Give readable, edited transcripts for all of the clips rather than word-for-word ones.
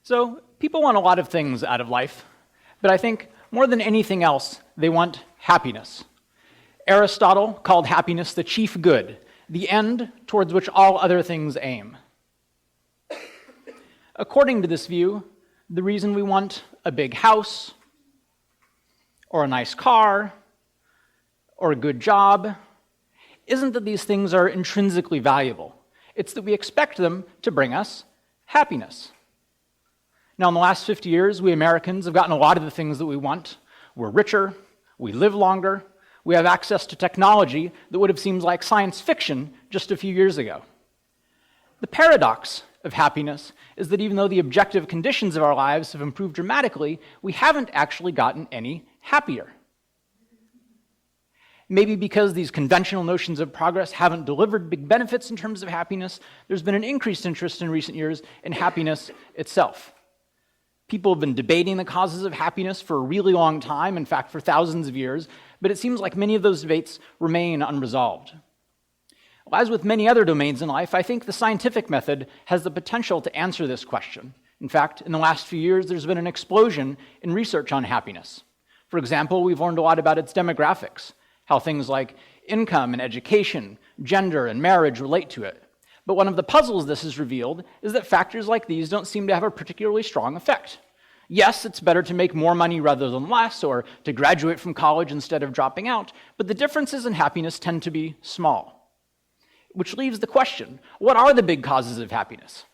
So people want a lot of things out of life, but I think more than anything else, they want happiness. Aristotle called happiness the chief good, the end towards which all other things aim. According to this view, the reason we want a big house, or a nice car, or a good job, isn't that these things are intrinsically valuable. It's that we expect them to bring us happiness. Now, in the last 50 years, we Americans have gotten a lot of the things that we want. We're richer, we live longer, we have access to technology that would have seemed like science fiction just a few years ago. The paradox of happiness is that even though the objective conditions of our lives have improved dramatically, we haven't actually gotten any happier. Maybe because these conventional notions of progress haven't delivered big benefits in terms of happiness, there's been an increased interest in recent years in happiness itself. People have been debating the causes of happiness for a really long time, in fact, for thousands of years, but it seems like many of those debates remain unresolved. Well, as with many other domains in life, I think the scientific method has the potential to answer this question. In fact, in the last few years, there's been an explosion in research on happiness. For example, we've learned a lot about its demographics, how things like income and education, gender and marriage relate to it. But one of the puzzles this has revealed is that factors like these don't seem to have a particularly strong effect. Yes, it's better to make more money rather than less, or to graduate from college instead of dropping out, but the differences in happiness tend to be small. Which leaves the question, what are the big causes of happiness?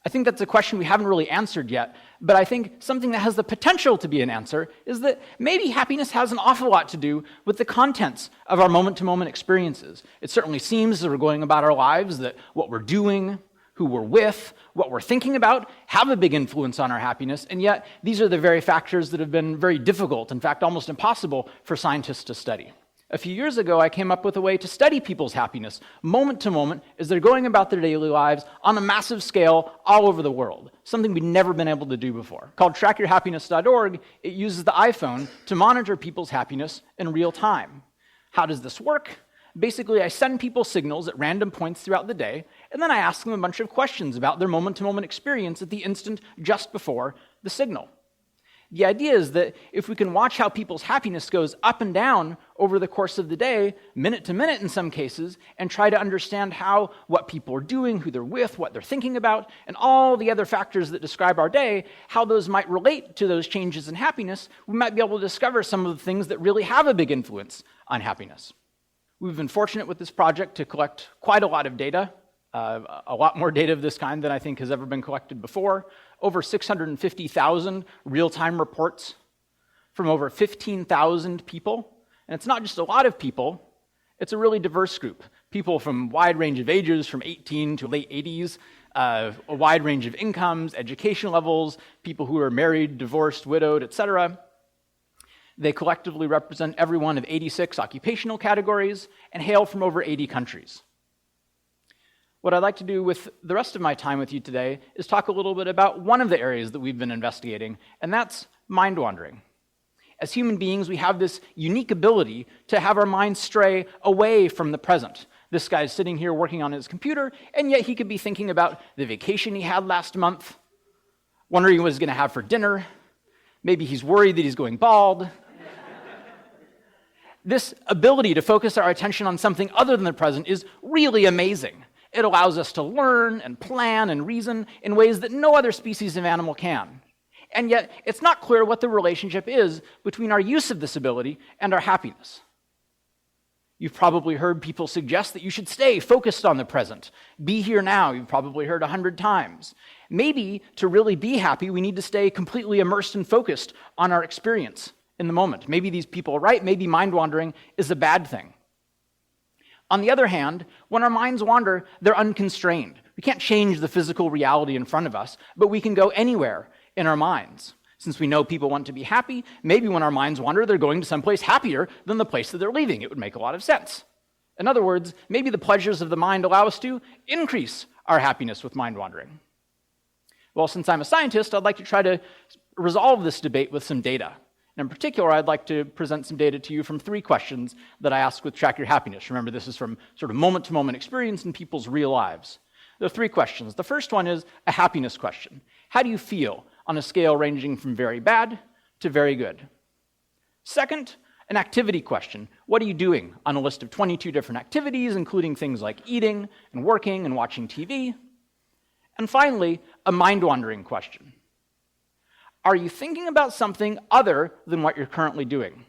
I think that's a question we haven't really answered yet, but I think something that has the potential to be an answer is that maybe happiness has an awful lot to do with the contents of our moment-to-moment experiences. It certainly seems as we're going about our lives that what we're doing, who we're with, what we're thinking about have a big influence on our happiness, and yet these are the very factors that have been very difficult, in fact almost impossible for scientists to study. A few years ago, I came up with a way to study people's happiness, moment to moment, as they're going about their daily lives on a massive scale all over the world, something we'd never been able to do before. Called trackyourhappiness.org, it uses the iPhone to monitor people's happiness in real time. How does this work? Basically, I send people signals at random points throughout the day, and then I ask them a bunch of questions about their moment-to-moment experience at the instant just before the signal. The idea is that if we can watch how people's happiness goes up and down over the course of the day, minute to minute in some cases, and try to understand what people are doing, who they're with, what they're thinking about, and all the other factors that describe our day, how those might relate to those changes in happiness, we might be able to discover some of the things that really have a big influence on happiness. We've been fortunate with this project to collect quite a lot of data, a lot more data of this kind than I think has ever been collected before. Over 650,000 real-time reports from over 15,000 people. And it's not just a lot of people, it's a really diverse group. People from a wide range of ages, from 18 to late 80s, a wide range of incomes, education levels, people who are married, divorced, widowed, etc. They collectively represent every one of 86 occupational categories and hail from over 80 countries. What I'd like to do with the rest of my time with you today is talk a little bit about one of the areas that we've been investigating, and that's mind wandering. As human beings, we have this unique ability to have our minds stray away from the present. This guy's sitting here working on his computer, and yet he could be thinking about the vacation he had last month, wondering what he's going to have for dinner. Maybe he's worried that he's going bald. This ability to focus our attention on something other than the present is really amazing. It allows us to learn and plan and reason in ways that no other species of animal can. And yet, it's not clear what the relationship is between our use of this ability and our happiness. You've probably heard people suggest that you should stay focused on the present. Be here now, you've probably heard 100 times. Maybe to really be happy, we need to stay completely immersed and focused on our experience in the moment. Maybe these people are right, maybe mind wandering is a bad thing. On the other hand, when our minds wander, they're unconstrained. We can't change the physical reality in front of us, but we can go anywhere in our minds. Since we know people want to be happy, maybe when our minds wander, they're going to someplace happier than the place that they're leaving. It would make a lot of sense. In other words, maybe the pleasures of the mind allow us to increase our happiness with mind wandering. Well, since I'm a scientist, I'd like to try to resolve this debate with some data. And in particular, I'd like to present some data to you from 3 questions that I asked with Track Your Happiness. Remember, this is from sort of moment-to-moment experience in people's real lives. There are three questions. The first one is a happiness question. How do you feel on a scale ranging from very bad to very good? Second, an activity question. What are you doing on a list of 22 different activities, including things like eating and working and watching TV? And finally, a mind-wandering question. Are you thinking about something other than what you're currently doing?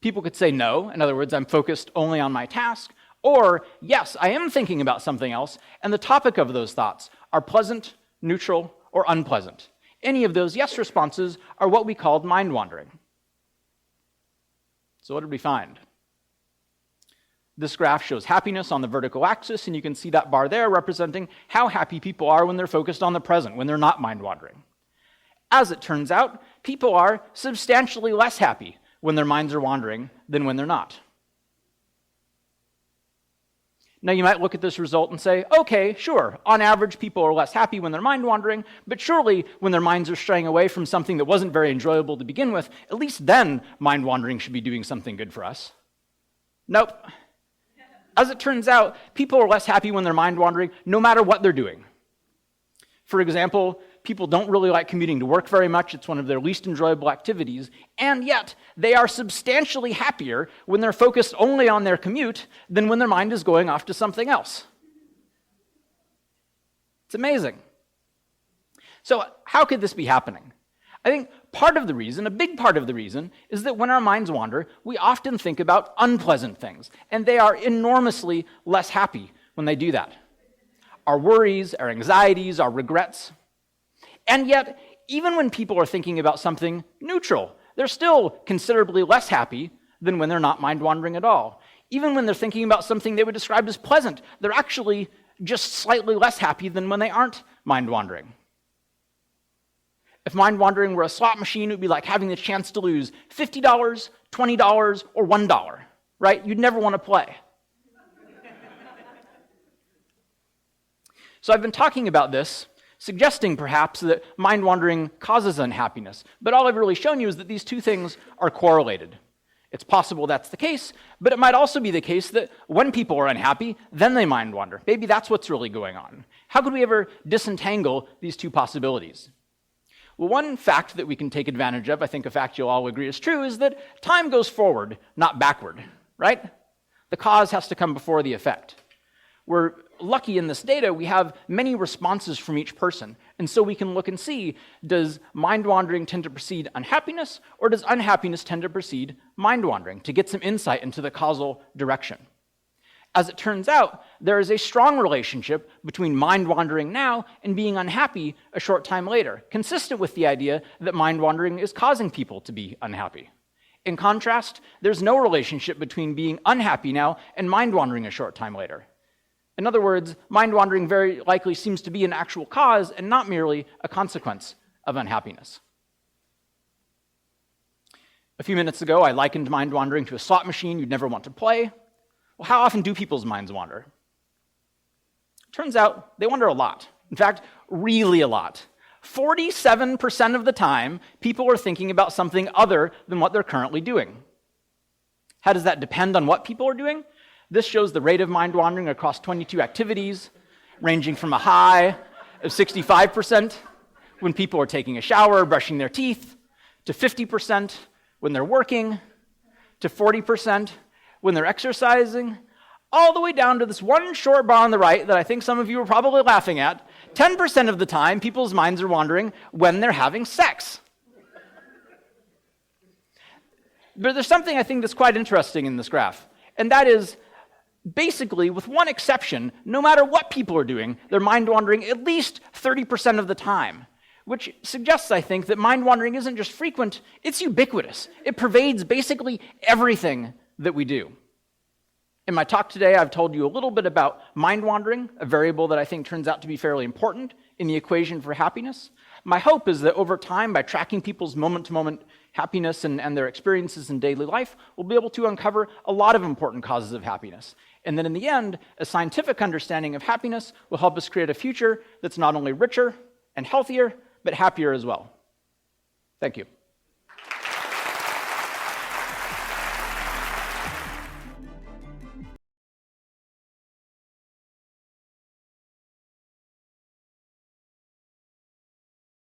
People could say no, in other words, I'm focused only on my task, or yes, I am thinking about something else, and the topic of those thoughts are pleasant, neutral, or unpleasant. Any of those yes responses are what we called mind-wandering. So what did we find? This graph shows happiness on the vertical axis, and you can see that bar there representing how happy people are when they're focused on the present, when they're not mind-wandering. As it turns out, people are substantially less happy when their minds are wandering than when they're not. Now you might look at this result and say, okay, sure, on average people are less happy when they're mind-wandering, but surely when their minds are straying away from something that wasn't very enjoyable to begin with, at least then mind-wandering should be doing something good for us. Nope. As it turns out, people are less happy when they're mind-wandering no matter what they're doing. For example, people don't really like commuting to work very much. It's one of their least enjoyable activities, and yet they are substantially happier when they're focused only on their commute than when their mind is going off to something else. It's amazing. So how could this be happening? I think part of the reason, a big part of the reason, is that when our minds wander, we often think about unpleasant things, and they are enormously less happy when they do that. Our worries, our anxieties, our regrets. And yet, even when people are thinking about something neutral, they're still considerably less happy than when they're not mind-wandering at all. Even when they're thinking about something they would describe as pleasant, they're actually just slightly less happy than when they aren't mind-wandering. If mind-wandering were a slot machine, it would be like having the chance to lose $50, $20, or $1, right? You'd never want to play. So I've been talking about this, suggesting perhaps that mind-wandering causes unhappiness, but all I've really shown you is that these two things are correlated. It's possible that's the case, but it might also be the case that when people are unhappy, then they mind-wander. Maybe that's what's really going on. How could we ever disentangle these two possibilities? Well, one fact that we can take advantage of, I think a fact you'll all agree is true, is that time goes forward, not backward, right? The cause has to come before the effect. We're lucky in this data, we have many responses from each person. And so we can look and see, does mind-wandering tend to precede unhappiness, or does unhappiness tend to precede mind-wandering, to get some insight into the causal direction. As it turns out, there is a strong relationship between mind-wandering now and being unhappy a short time later, consistent with the idea that mind-wandering is causing people to be unhappy. In contrast, there's no relationship between being unhappy now and mind-wandering a short time later. In other words, mind-wandering very likely seems to be an actual cause and not merely a consequence of unhappiness. A few minutes ago, I likened mind-wandering to a slot machine you'd never want to play. Well, how often do people's minds wander? Turns out they wander a lot. In fact, really a lot. 47% of the time, people are thinking about something other than what they're currently doing. How does that depend on what people are doing? This shows the rate of mind wandering across 22 activities, ranging from a high of 65% when people are taking a shower, brushing their teeth, to 50% when they're working, to 40% when they're exercising, all the way down to this one short bar on the right that I think some of you are probably laughing at. 10% of the time, people's minds are wandering when they're having sex. But there's something I think that's quite interesting in this graph, and that is, basically, with one exception, no matter what people are doing, they're mind-wandering at least 30% of the time, which suggests, I think, that mind-wandering isn't just frequent, it's ubiquitous. It pervades basically everything that we do. In my talk today, I've told you a little bit about mind-wandering, a variable that I think turns out to be fairly important in the equation for happiness. My hope is that over time, by tracking people's moment-to-moment happiness and their experiences in daily life, we'll be able to uncover a lot of important causes of happiness. And then in the end, a scientific understanding of happiness will help us create a future that's not only richer and healthier, but happier as well. Thank you.